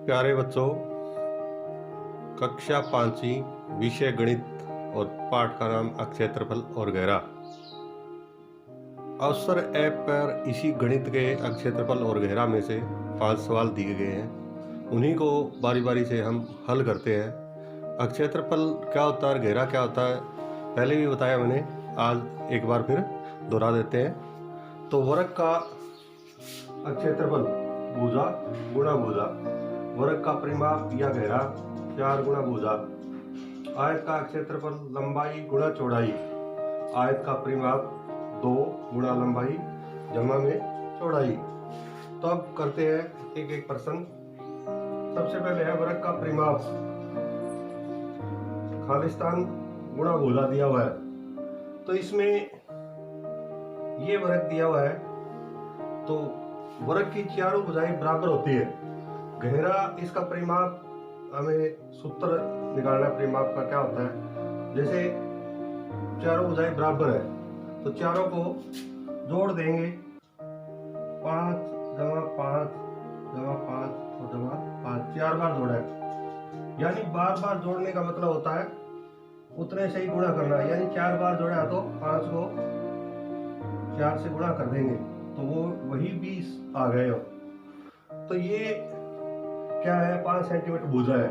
प्यारे बच्चों, कक्षा 5वीं विषय गणित और पाठ का नाम अक्षेत्रफल और घेरा। अवसर ऐप पर इसी गणित के अक्षेत्रफल और घेरा में से 5 सवाल दिए गए हैं। उन्हीं को बारी बारी से हम हल करते हैं। अक्षेत्रफल क्या होता है और घेरा क्या होता है पहले भी बताया मैंने, आज एक बार फिर दोहरा देते हैं। तो वर्ग का अक्षेत्रफल भुजा गुणा भुजा, वर्ग का परिमाप या घेरा 4 गुणा भुजा, आयत का क्षेत्रफल लंबाई गुणा चौड़ाई, आयत का परिमाप 2 गुणा लंबाई जमा में चौड़ाई। तो अब करते हैं एक एक प्रश्न। सबसे पहले है वर्ग का परिमाप, खालिस्तान गुणा भुजा दिया हुआ है। तो इसमें ये वर्ग दिया हुआ है, तो वर्ग की चारों भुजाएं बराबर होती है। घेरा इसका परिमाप, हमें सूत्र निकालना परिमाप का क्या होता है। जैसे चारों भुजाएं बराबर है तो चारों को जोड़ देंगे, 5 जमा 5 जमा 5 और जमा 5, 4 बार जोड़ा है। यानी बार बार जोड़ने का मतलब होता है उतने से ही गुणा करना है। यानी 4 बार जोड़ा तो 5 को 4 से गुणा कर देंगे तो वो वही 20 आ गए। तो ये क्या है, 5 सेंटीमीटर भुजा है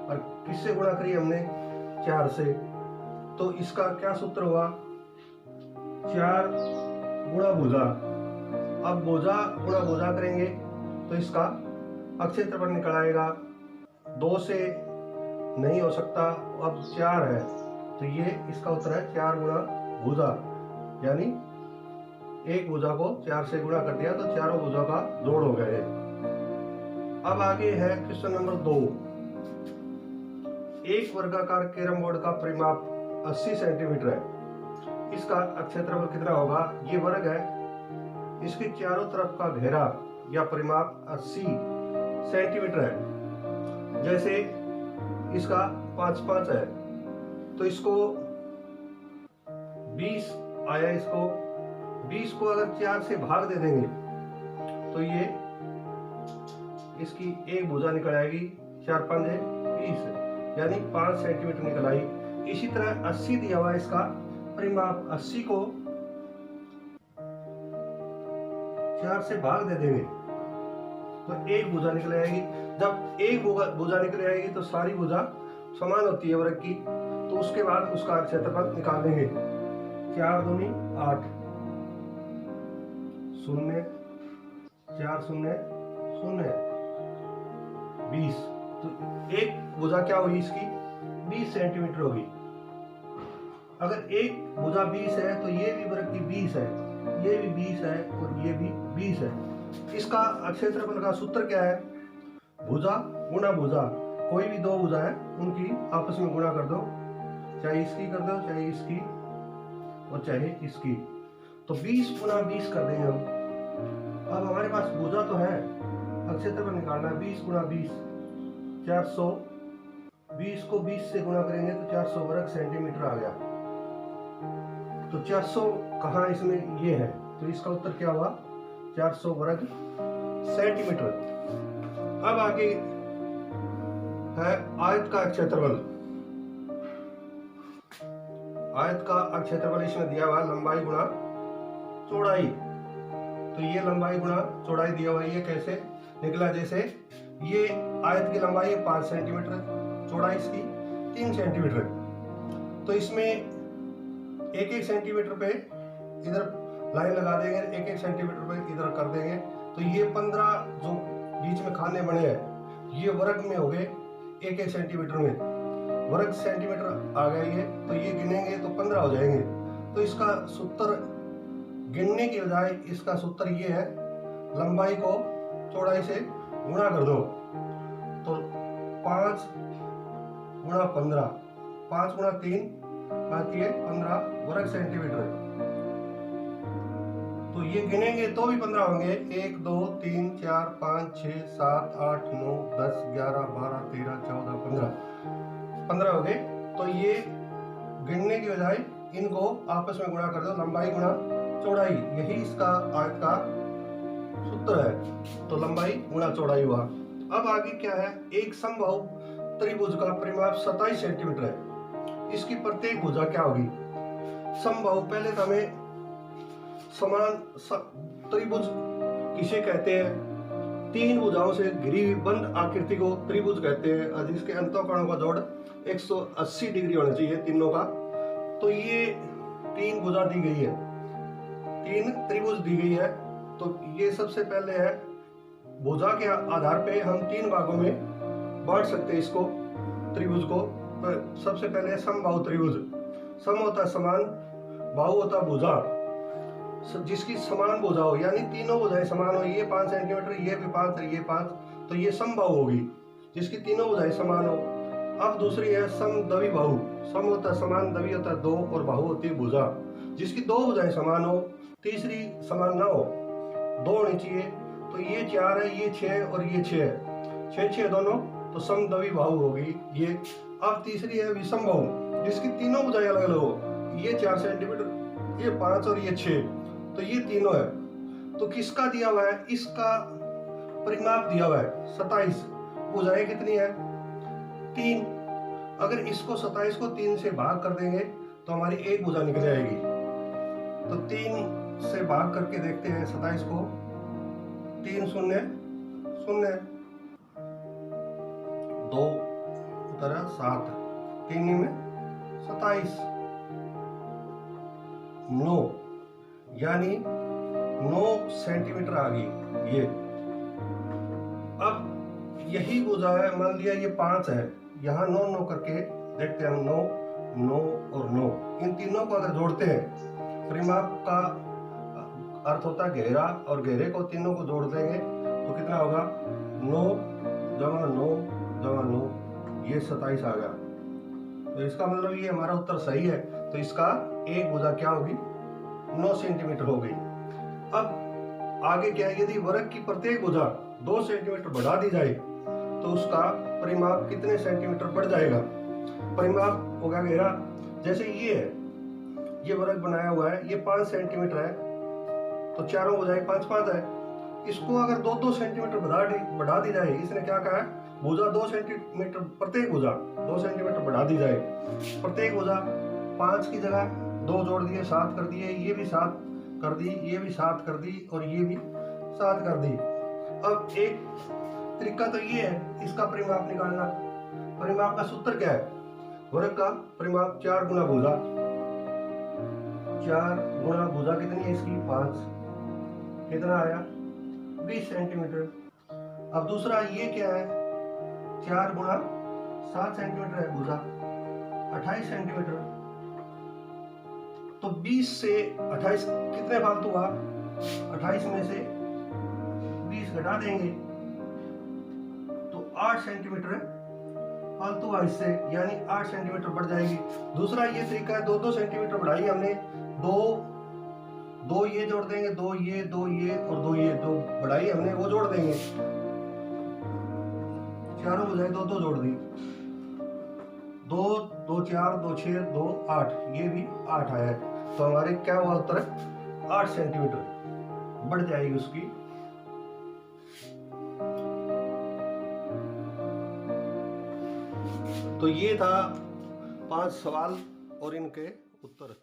और किससे गुणा करी हमने, 4 से। तो इसका क्या सूत्र हुआ, 4 गुणा भुजा। अब भुजा गुणा भुजा करेंगे तो इसका अक्षेत्रफल निकल आएगा। 2 से नहीं हो सकता, अब 4 है तो ये इसका उत्तर है 4 गुणा भुजा। यानी एक भुजा को 4 से गुणा कर दिया तो चारों भुजा का जोड़ हो गए। अब आगे है क्वेश्चन नंबर 2। एक वर्गाकार कैरम बोर्ड का परिमाप 80 सेंटीमीटर है। इसका क्षेत्रफल कितना होगा। ये वर्ग है, इसके चारों तरफ का घेरा या परिमाप 80 सेंटीमीटर है। जैसे इसका 5 है तो इसको 20 आया, इसको 20 को अगर 4 से भाग दे देंगे तो ये इसकी एक भुजा निकल आएगी, 4 5 20, यानी 5 सेंटीमीटर निकल आई। इसी तरह 80 दिया हुआ है, इसका परिमाप 80 को 4 से भाग दे देंगे तो एक भुजा निकल आएगी। जब एक भुजा निकल आएगी तो सारी भुजा समान होती है वर्ग की, तो उसके बाद उसका क्षेत्रफल निकाल देंगे। 4 दूनी 8, 0 4 0 0 20। तो एक भुजा क्या हुई इसकी, 20 सेंटीमीटर होगी। अगर एक भुजा 20 है तो ये भी वर्ग की 20 है, ये भी 20 है और ये भी 20 है। इसका क्षेत्रफल का सूत्र क्या है, भुजा गुणा भुजा। कोई भी 2 भुजा है उनकी आपस में गुणा कर दो, चाहे इसकी कर दो चाहे इसकी और चाहे इसकी। तो 20 गुणा 20 कर देंगे हम। अब हमारे पास भुजा तो है, क्षेत्रफल निकालना है। 20 गुणा 20 400, 20 को 20 से गुणा करेंगे तो 400 वर्ग सेंटीमीटर आ गया। तो 400 कहाँ इसमें ये है, तो इसका उत्तर क्या हुआ, 400 वर्ग सेंटीमीटर। अब आगे है आयत का क्षेत्रफल। आयत का क्षेत्रफल इसमें दिया हुआ लंबाई गुणा चौड़ाई। तो ये लंबाई गुणा चौड़ाई दिया हुआ है, ये कैसे निकला। जैसे ये आयत की लंबाई है 5 सेंटीमीटर, चौड़ाई इसकी 3 सेंटीमीटर। तो इसमें 1-1 सेंटीमीटर पे इधर लाइन लगा देंगे, 1-1 सेंटीमीटर पे इधर कर देंगे तो ये 15 जो बीच में खाने बने हैं ये वर्ग में हो गए, 1-1 सेंटीमीटर में वर्ग सेंटीमीटर आ गए ये। तो ये गिनेंगे तो 15 हो जाएंगे। तो इसका सूत्र गिनने की बजाय इसका सूत्र ये है, लंबाई को चौड़ाई से गुणा कर दो। तो 5 गुणा 15, 5 गुणा 3 आती है 15 वर्ग सेंटीमीटर। तो ये गिनेंगे तो भी 15 होंगे, 1 2 3 4 5 6 7 8 9 10 11 12 13 14 15 हो गए। तो ये गिनने की बजाय इनको आपस में गुणा कर दो, लंबाई गुणा चौड़ाई, यही इसका आयत का सूत्र है। तो लंबाई गुणा चौड़ाई हुआ। अब आगे क्या है, एक समबाहु त्रिभुज का परिमाप 27 सेंटीमीटर है। इसकी प्रत्येक भुजा क्या होगी? समबाहु, पहले तो हमें समान त्रिभुज किसे कहते हैं? तीन भुजाओं से घिरी हुई बंद आकृति को त्रिभुज कहते हैं और जिसके अंतःकोणों का जोड़ 180 डिग्री होना चाहिए तीनों का। तो ये तीन भुजा दी गई है, तीन त्रिभुज दी गई है। तो ये सबसे पहले है, भुजा के आधार पे हम तीन भागों में बांट सकते हैं इसको, त्रिभुज को। तो सबसे पहले समबाहु त्रिभुज। सम होता है समान, बाहु होता है भुजा, जिसकी समान भुजा हो, यानी तीनों भुजाएं समान हो, ये 5 सेंटीमीटर, ये भी 5 और ये 5, तो ये समबाहु होगी जिसकी तीनों भुजाएं समान हो। अब दूसरी है समद्वि बाहु। सम होता है समान, द्वि होता है दो और बाहु होती है भुजा जिसकी दो भुजाएं समान हो, तीसरी समान ना हो, दो होनी चाहिए। तो ये 4 है, ये 6 और ये 6 है, 6 दोनों, तो समद्वि बाहु होगी ये। अब तीसरी है विषम बाहु, जिसकी तीनों भुजाएं अलग अलग हो, ये 4 सेंटीमीटर, ये 5 और ये 6, तो ये तीनों है। तो किसका दिया हुआ है? इसका परिमाप दिया हुआ है 27। भुजाएं कितनी है? 3। अगर इसको 27 को 3 से भाग कर देंगे तो हमारी एक भुजा निकल आएगी। तो 3 से भाग करके देखते हैं 27 को। 3 शून्य शून्य, 2 तरह 7, 3 में 27, 9, यानी 9 सेंटीमीटर आ गई ये। अब यही भुजा है, मान लिया ये 5 है, यहाँ 9 9 करके देखते हैं हम, 9 9 और 9, इन तीनों को अगर जोड़ते हैं, परिमाप का अर्थ होता है घेरा, और घेरे को तीनों को जोड़ देंगे तो कितना होगा? 9 जमा 9 जमा 9, ये 27 आ गया। तो इसका मतलब ये हमारा उत्तर सही है। तो इसका एक भुजा क्या होगी? 9 सेंटीमीटर हो गई। अब आगे क्या है, यदि वर्ग की प्रत्येक भुजा 2 सेंटीमीटर बढ़ा दी जाए तो उसका परिमाप कितने सेंटीमीटर बढ़ जाएगा? परिमाप होगा घेरा, जैसे ये है, ये वर्ग बनाया हुआ है, ये 5 सेंटीमीटर है, तो चारों भुजाएं 5 5 है। इसको अगर 2 सेंटीमीटर बढ़ा दी जाए, इसने क्या कहा है? भुजा 2 सेंटीमीटर, प्रत्येक भुजा 2 सेंटीमीटर बढ़ा दी जाए। प्रत्येक भुजा 5 की जगह 2 जोड़ दिए, 7 कर दिए, ये भी 7 कर दी, ये भी 7 कर दी और ये भी 7 कर दी। अब एक तरीका तो ये है इसका परिमाप निकालना। परिमाप का सूत्र क्या है? वर्ग का परिमाप 4 गुना भुजा। 4 गुना भुजा कितनी है इसकी? 5, कितना आया? 20 सेंटीमीटर। अब दूसरा ये क्या है? 4 गुना 7 सेंटीमीटर है भुजा, 28 सेंटीमीटर। तो 20 से 28 कितने फालतू हुआ? 28 में से 20 घटा देंगे तो 8 सेंटीमीटर फालतू हुआ इससे, यानी 8 सेंटीमीटर बढ़ जाएगी। दूसरा ये तरीका है, 2 सेंटीमीटर बढ़ाई हमने, 2 ये जोड़ देंगे, 2 ये और 2 ये, 2 बढ़ाई हमने, वो जोड़ देंगे, चारों बजाय 2 जोड़ दी, 2 2 4 2 6 2 8, ये भी 8 आया है। तो हमारे क्या हुआ उत्तर? 8 सेंटीमीटर बढ़ जाएगी उसकी। तो ये था 5 सवाल और इनके उत्तर।